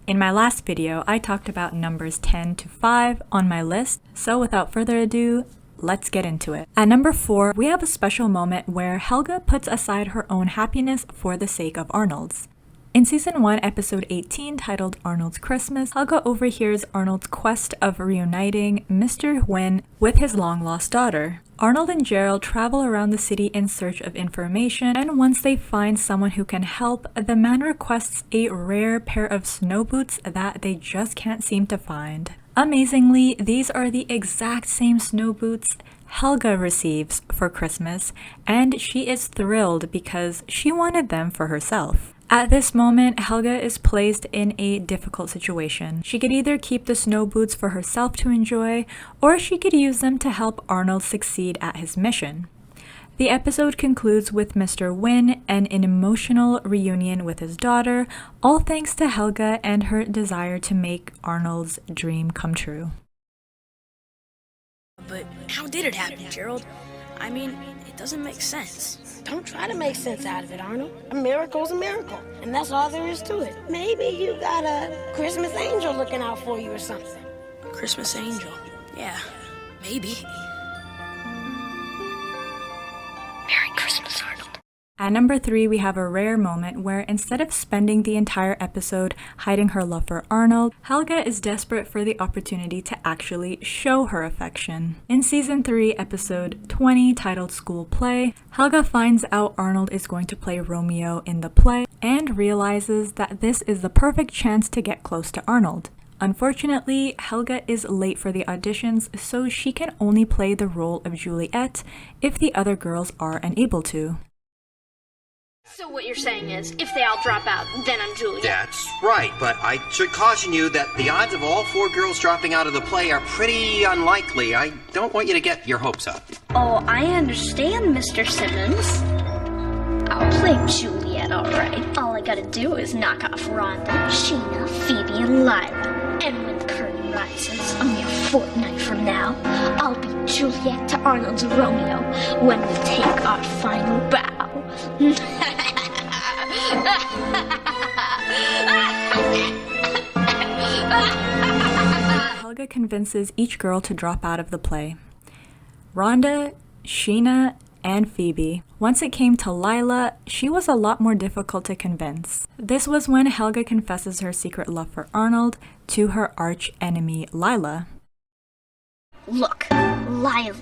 In my last video, I talked about numbers 10 to 5 on my list, so without further ado, let's get into it. At number 4, we have a special moment where Helga puts aside her own happiness for the sake of Arnold's. In Season 1, Episode 18, titled Arnold's Christmas, Helga overhears Arnold's quest of reuniting Mr. Nguyen with his long-lost daughter. Arnold and Gerald travel around the city in search of information, and once they find someone who can help, the man requests a rare pair of snow boots that they just can't seem to find. Amazingly, these are the exact same snow boots Helga receives for Christmas, and she is thrilled because she wanted them for herself. At this moment, Helga is placed in a difficult situation. She could either keep the snow boots for herself to enjoy, or she could use them to help Arnold succeed at his mission. The episode concludes with Mr. Nguyen and an emotional reunion with his daughter, all thanks to Helga and her desire to make Arnold's dream come true. But how did it happen, Gerald? I mean, it doesn't make sense. Don't try to make sense out of it, Arnold. A miracle's a miracle, and that's all there is to it. Maybe you got a Christmas angel looking out for you or something. Christmas angel? Yeah, maybe. Merry Christmas, Arnold. At number 3, we have a rare moment where instead of spending the entire episode hiding her love for Arnold, Helga is desperate for the opportunity to actually show her affection. In Season 3, Episode 20, titled School Play, Helga finds out Arnold is going to play Romeo in the play and realizes that this is the perfect chance to get close to Arnold. Unfortunately, Helga is late for the auditions, so she can only play the role of Juliet if the other girls are unable to. So what you're saying is, if they all drop out, then I'm Juliet. That's right, but I should caution you that the odds of all 4 girls dropping out of the play are pretty unlikely. I don't want you to get your hopes up. Oh, I understand, Mr. Simmons. I'll play Juliet, alright. All I gotta do is knock off Rhonda, Sheena, Phoebe, and Lila. And when the curtain rises, only a fortnight from now, I'll be Juliet to Arnold's Romeo when we take our final bow. Helga convinces each girl to drop out of the play. Rhonda, Sheena, and Phoebe. Once it came to Lila, she was a lot more difficult to convince. This was when Helga confesses her secret love for Arnold to her arch enemy Lila. Look, Lila,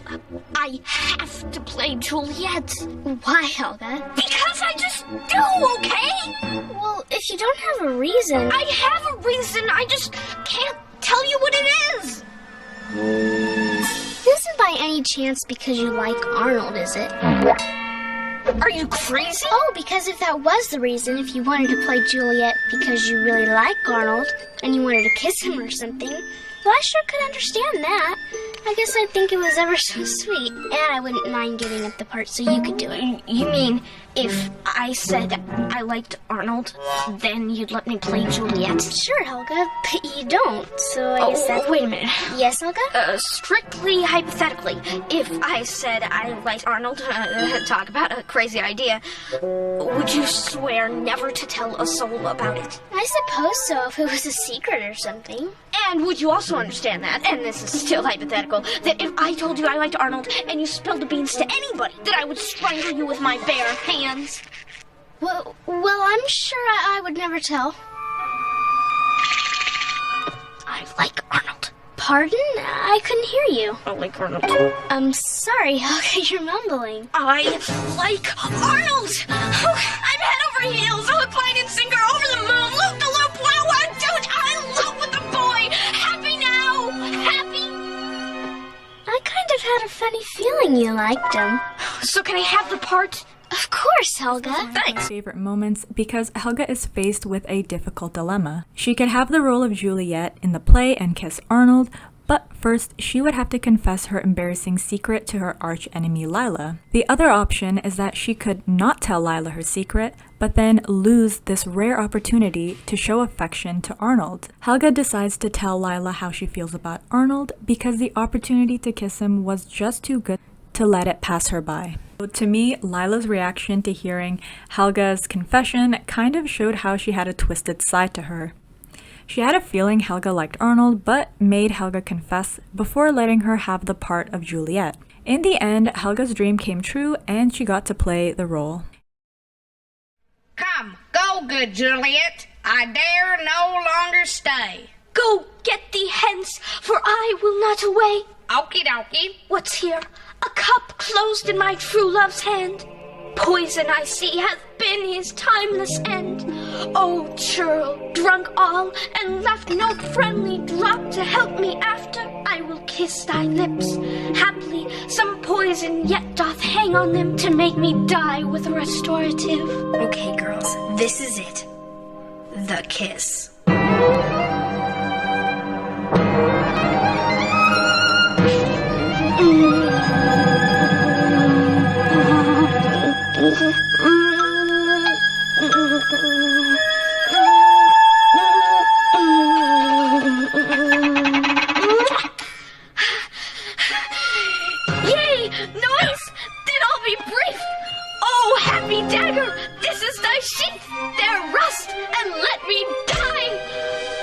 I have to play Juliet. Why, Helga? Because I just do, okay? Well, if you don't have a reason... I have a reason, I just can't tell you what it is. This isn't by any chance because you like Arnold, is it? Are you crazy? Oh, because if that was the reason, if you wanted to play Juliet because you really like Arnold and you wanted to kiss him or something, well, I sure could understand that. I guess I'd think it was ever so sweet. And I wouldn't mind giving up the part so you could do it. You mean, if I said I liked Arnold, then you'd let me play Juliet? Sure, Helga, but you don't, so I guess that's... Wait a minute. Yes, Helga? Strictly hypothetically, if I said I liked Arnold, talk about a crazy idea, would you swear never to tell a soul about it? I suppose so, if it was a secret or something. And would you also understand that, and this is still hypothetical, that if I told you I liked Arnold and you spilled the beans to anybody, that I would strangle you with my bare hands? Well, I'm sure I would never tell. I like Arnold. Pardon? I couldn't hear you. I like Arnold. I'm sorry, Helga, you're mumbling. I like Arnold! I'm head over heels, a hook, line, and sinker, over the moon, loop the loop, wow, wow, dude, I'm in love with the boy! Happy now! Happy? I kind of had a funny feeling you liked him. So can I have the part? Of course, Helga. Thanks. My favorite moments because Helga is faced with a difficult dilemma. She could have the role of Juliet in the play and kiss Arnold, but first she would have to confess her embarrassing secret to her arch enemy Lila. The other option is that she could not tell Lila her secret, but then lose this rare opportunity to show affection to Arnold. Helga decides to tell Lila how she feels about Arnold because the opportunity to kiss him was just too good to let it pass her by. To me, Lila's reaction to hearing Helga's confession kind of showed how she had a twisted side to her. She had a feeling Helga liked Arnold, but made Helga confess before letting her have the part of Juliet. In the end, Helga's dream came true and she got to play the role. Come, go, good Juliet. I dare no longer stay. Go, get thee hence, for I will not away. Okie dokie. What's here? A cup closed in my true love's hand. Poison, I see, hath been his timeless end. O churl, drunk all, and left no friendly drop to help me after, I will kiss thy lips. Haply, some poison yet doth hang on them to make me die with a restorative. Okay, girls, this is it. The kiss. Yea, noise! Did all be brief? Oh, happy dagger, this is thy sheath. There rust, and let me die.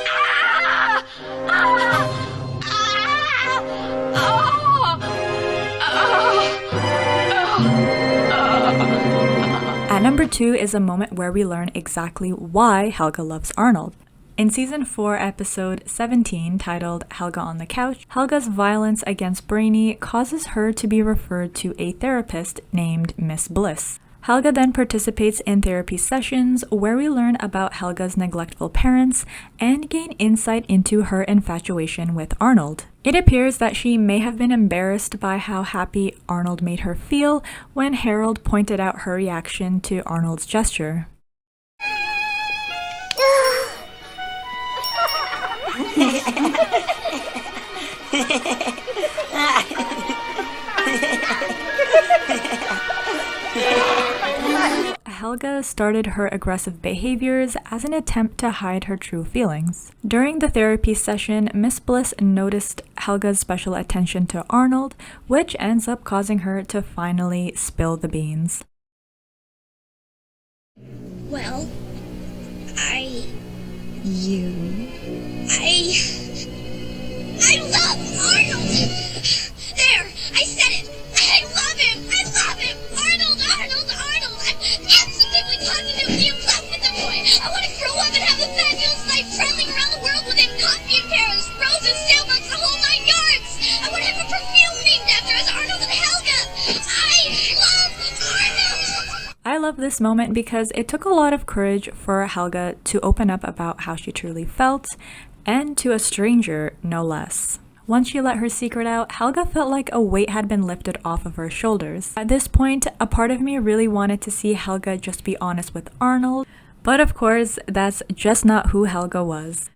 Ah! Ah! Ah! Oh! At number 2 is a moment where we learn exactly why Helga loves Arnold. In season 4, episode 17, titled Helga on the Couch, Helga's violence against Brainy causes her to be referred to a therapist named Miss Bliss. Helga then participates in therapy sessions where we learn about Helga's neglectful parents and gain insight into her infatuation with Arnold. It appears that she may have been embarrassed by how happy Arnold made her feel when Harold pointed out her reaction to Arnold's gesture. Helga started her aggressive behaviors as an attempt to hide her true feelings. During the therapy session, Miss Bliss noticed Helga's special attention to Arnold, which ends up causing her to finally spill the beans. Well, I love Arnold! There, I said it! I love him! I love him! Arnold! I'm absolutely positively in love with the boy! I want to grow up and have a fabulous life traveling around the world with him, coffee in Paris, roses, sailboats, the whole 9 yards! I want to have a perfume named after us, Arnold and Helga! I love Arnold! I love this moment because it took a lot of courage for Helga to open up about how she truly felt, and to a stranger, no less. Once she let her secret out, Helga felt like a weight had been lifted off of her shoulders. At this point, a part of me really wanted to see Helga just be honest with Arnold, but of course, that's just not who Helga was.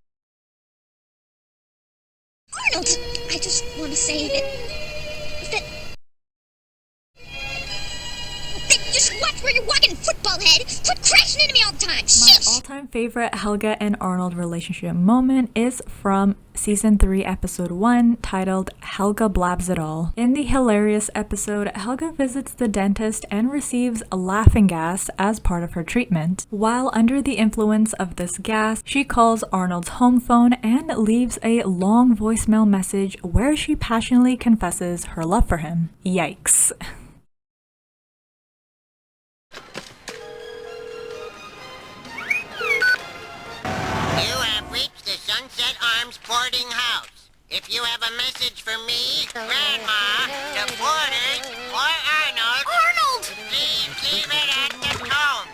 Arnold, I just want to say that just watch where you're walking, football head. Quit crashing into me all the time. My all-time favorite Helga and Arnold relationship moment is from season 3, episode 1, titled Helga Blabs It All. In the hilarious episode, Helga visits the dentist and receives laughing gas as part of her treatment. While under the influence of this gas, she calls Arnold's home phone and leaves a long voicemail message where she passionately confesses her love for him. Yikes. Boarding house. If you have a message for me, Grandma, the boarders, or Arnold... Arnold! Please leave it at the tone.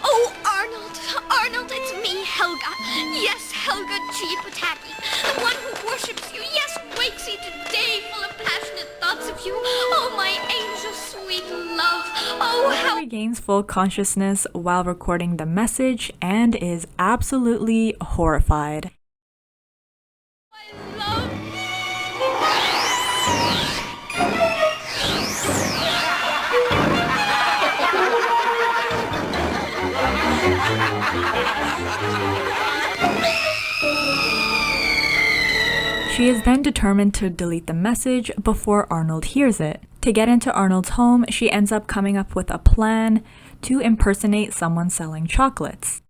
Oh, Arnold, it's me, Helga. Yes, Helga G. Pataki, the one who worships you. Yes, wakes each day full of passionate thoughts of you. Oh, my angel, sweet love. Oh, how... She regains full consciousness while recording the message and is absolutely horrified. I love... She is then determined to delete the message before Arnold hears it. To get into Arnold's home, she ends up coming up with a plan to impersonate someone selling chocolates.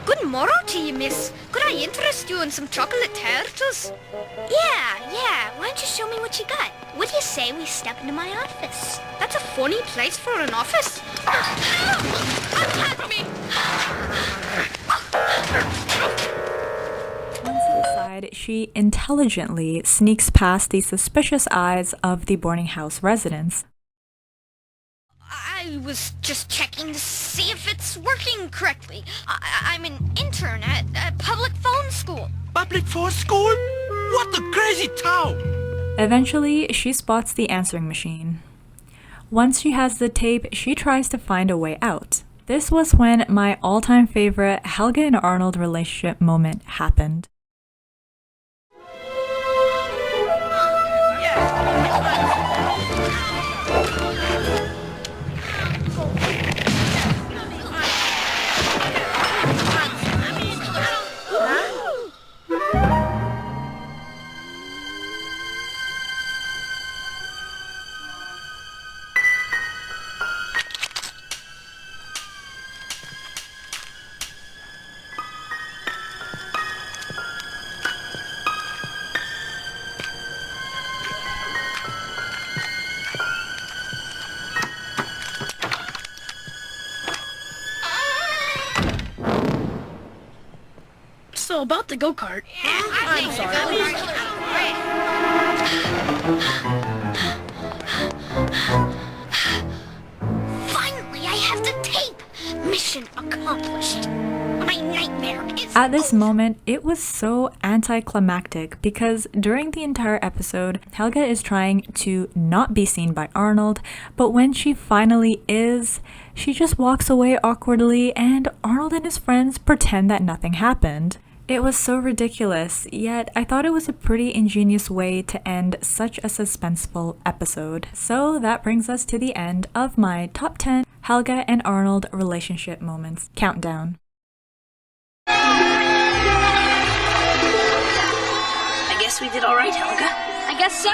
Good morrow to you, miss. Could I interest you in some chocolate turtles? Yeah. Why don't you show me what you got? What do you say we step into my office? That's a funny place for an office. Unpack me! Once inside, she intelligently sneaks past the suspicious eyes of the boarding house residents. I was just checking to see if it's working correctly. I'm an intern at a public phone school. Public phone school? What a crazy town! Eventually, she spots the answering machine. Once she has the tape, she tries to find a way out. This was when my all-time favorite Helga and Arnold relationship moment happened. So about the go-kart. I'm sorry. Finally, I have the tape! Mission accomplished. My nightmare is At this moment, it was so anticlimactic because during the entire episode, Helga is trying to not be seen by Arnold, but when she finally is, she just walks away awkwardly and Arnold and his friends pretend that nothing happened. It was so ridiculous, yet I thought it was a pretty ingenious way to end such a suspenseful episode. So that brings us to the end of my top 10 Helga and Arnold relationship moments countdown. I guess we did all right, Helga. I guess so.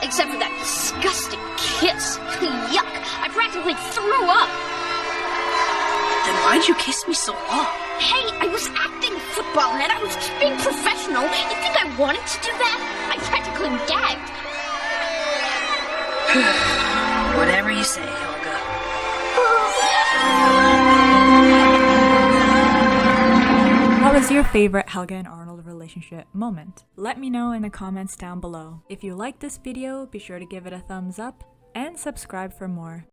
Except for that disgusting kiss. Yuck! I practically threw up. Then why'd you kiss me so long? Hey, I was acting football, and I was just being professional. You think I wanted to do that? I practically gagged. Whatever you say, Helga. What was your favorite Helga and Arnold relationship moment? Let me know in the comments down below. If you liked this video, be sure to give it a thumbs up and subscribe for more.